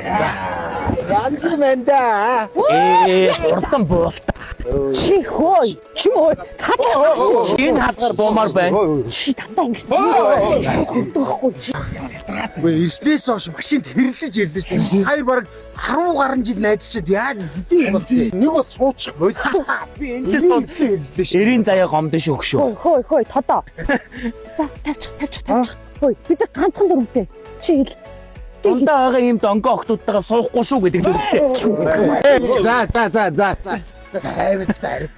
Янз мэнда. Урдан буулта. Чи хөөе. Чи өө цаатаа. Энэ хаалгаар буумаар байна. Чи дандаа ингэж гүдгэхгүй. Өө ирснээс хойш машинд хэрэлдэж ирлээ шүү дээ. Хоёр бараг 10 гаруй жил найзчаад яг хизээ болсон. Нэг бол суучих болоо. Би эндээс болтой ирлээ шүү. Эрийн заяа гомдон шөөгшөө. Хөөе тодоо. За тавьчих. Хөөе бид ганцхан дөрөвтэй. Чи хэл. Дундаа байгаа ийм донгоо охтуудтайгаа суухгүй шүү гэдэг дөрөвтэй. За. Хайвал дарив.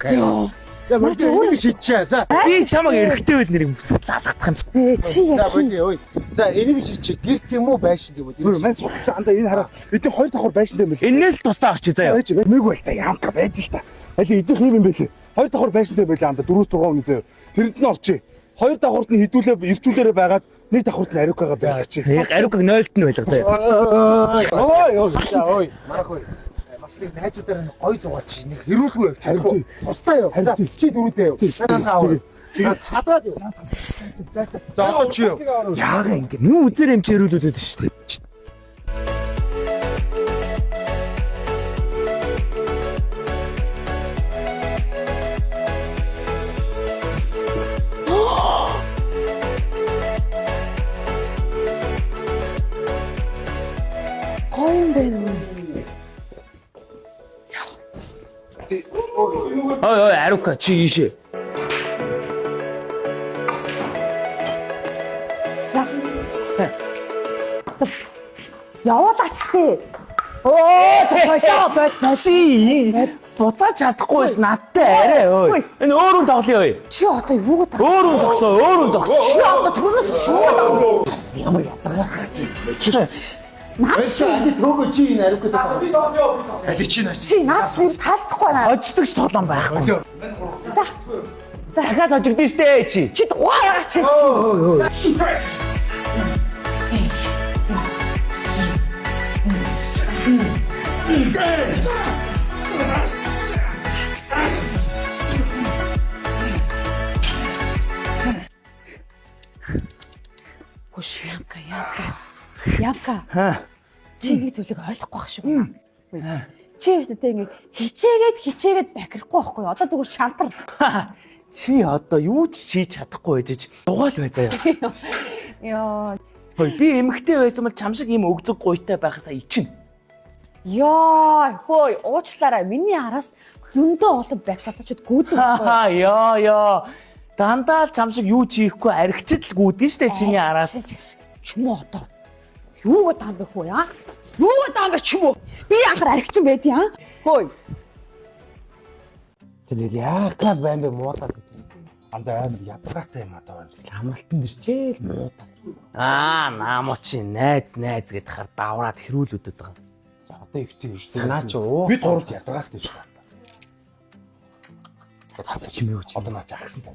За мөн энийг шийдчихээ. За Би чамаг эрэхтэй байл нэрийг мөсөд лаалгах юмсан. Чи за яг боли ой. За энийг шийдчихээ. Гэрт юм уу байшин юм уу? Мэн суудсан андаа энэ хараа. Эдийн хоёр давхар байшинтай юм бэл. Энээс тусдаа орчих заяа. Байж мэг байл та яамка байж л та. Али эдийн хийм юм бэлээ. Хоёр давхар байшинтай байлаа андаа 4-6 хүн заяа. Тэрэнд нь орчих. Хоёр давхарт нь хідүүлээ ирчүүлээрээ байгаад нэг давхарт нь ариукагаа байгаа чи. Яг ариукаг 0-т нь байлга заяа. Ой. Марах ой. Бас нэг найзуудаар нь гой зугаалч нэг хэрүүлгүй явчих. Тусдаа яв. За чи дөрүүдээ яв. Цадаад яв. За одоо чи яв. Яага ингэ. Нүн үзэр юм чи хэрүүлүүлээд шүү дээ. гоё юм байна. Ой ариука чи ийшээ. За. Явуулаач тээ. Оо Чи буцааж чадахгүй ш надтай арай ой. Энэ өөрөө тоглоё ой. чи одоо юуг та? Өөрөө зогсоо. Чи одоо түрнээс шууд авъя. Ямар ядаргаах. Наад чи Төгөө чи энэ ариук гэдэг. Би доо. Али чи наач. чи наад чи таалдахгүй наа. Очдогч толон байхгүй. За. Дахиад очигдэн штэ чи. Чи угаагаа чи. Хош Янка. Чи нэг зүйлийг ойлгохгүй байх шүү. Чи өстэй ингэ хичээгээд бакихгүй байхгүй юу? Одоо зүгээр шантар. Чи одоо юу ч хийж чадахгүй байж дугаал бай заяа. Йоо. Хөөе би эмэгтэй байсан бол чам шиг ийм өгзөг гуйтай байхасаа ичнэ. Йоо, хөөе уучлаарай. Миний араас зөндөө олон бактериочуд гүйдэг байхгүй юу? Йоо. Дандаа л чам шиг юу ч хийхгүй архичд л гүйдэн штэ чиний араас. Чүмөө одоо. Юу даам бэ хөө яа? Юу даам бэ чүмөө? Би анхаар архичин байдیں۔ Хөөе. Тэгэл яагаад байна бэ муудаад. Андаа амар ядаргаатай юм одоо байна. Хамаалтан дэрчээл муудаа. Наамуу чи найз гэдээ хар давраад хэрүүлүүдэд байгаа. За одоо өвчтэй шүү. Наа чи уу. Би гуравт ядаргаатай шүү. Хасаа чимээ үуч. Одоо наач агсан тань.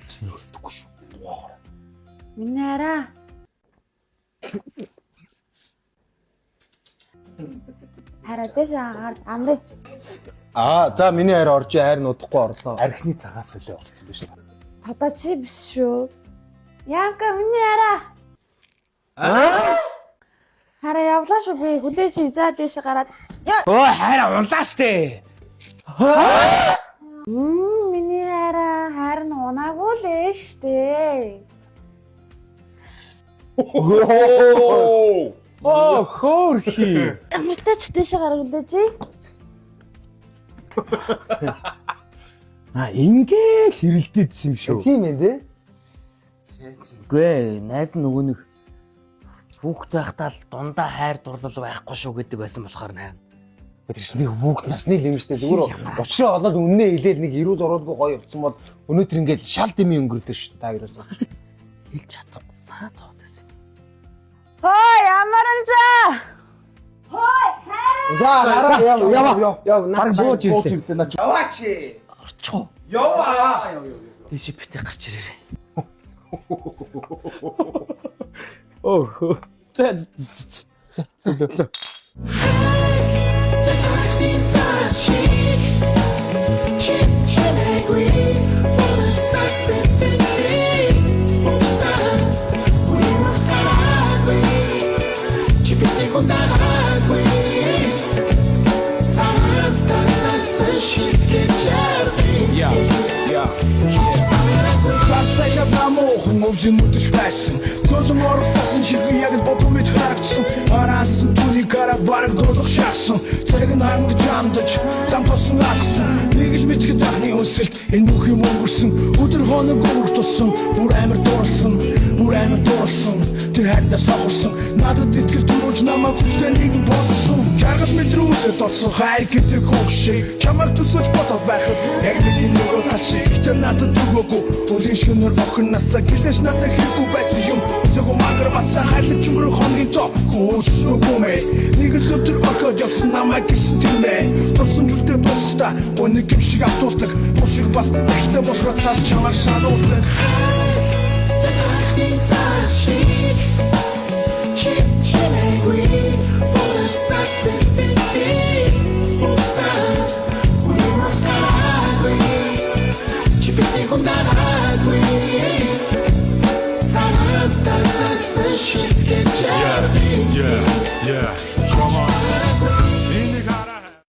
Чимээ өлдөхгүй шүү. Дугаараа. Миний араа. Хараадаш агаар амрыг. За миний хайр орж хайр нудахгүй орлоо. Архины цагаас хөлөө болцсон байж та. Тодоо чи биш шүү. Янка миний араа. Хараа явлаа шүү би хүлээж за дэше гараад. Өө хайраа унлаа штэ. Миний араа харин унаагүй л штэ. Оо хөөрхи. Амтач дэше гараад хүлээж. Ингээл хэрэлдээдсэн юм шүү. Тийм ээ дээ. Гүй найз нөгөө нэг хүүхд байхдаа л дундаа хайр дурлал байхгүй шүү гэдэг байсан болохоор наа. Тэр чинь нэг хүүхд насны л юм штэ. Зүгээр очроо олоод үннээ хэлээл нэг эрүүл уруудгүй гоё явцсан бол өнөөдөр ингээд шал дэмий өнгөрлөө шүү та хоёроос. Хэлж чадахгүй саа цоод байсан. Хой ямаран за. Хой хайр. Яв. Нар бууж ирлээ наач. Яваач. Орчоо. Яваа. Дэши битээ гарч ирээрээ. Оо. За. Con харагдаж байсан Төлөм оролцсон шиг яг л бодом мэд харагдсан Араасан түүний гараад бараг дурлах шаасан Цариг нь харна гэж амдаж зам тосон алсан Нэг л мэдхэд ахны өсөлт энэ бүх юм өнгөрсөн Өдөр хоног өвөр туссан бүр амар дурлсан Тэр хайрнаас сохорсон Надад итгэл төрүүлж намайг хүчтэй нэгэн бодсон Жаргал мэдрүүлээд олсон хайр гэдэг хөшөө Чамайг төсөж бодоод байхад яг миний нөгөө тал шиг Гэтэ надад өгөөгүй Өлийн шөнөөр охинасаа гэлэж надад хэрэггүй байсан юм Зөвхөн мангар батсан хайрлаж өнгөрөх хоногийн топ Гүйсэхгүй мэ Нэг л өдөр орхоод явсан намайг гисэн тэрнэ Дурсан зүртэй дуусахта Өнөг юм шиг автуулдаг Бушиг бас ихтэй болохоор цаас чамайг сануулдаг Yeah, come on.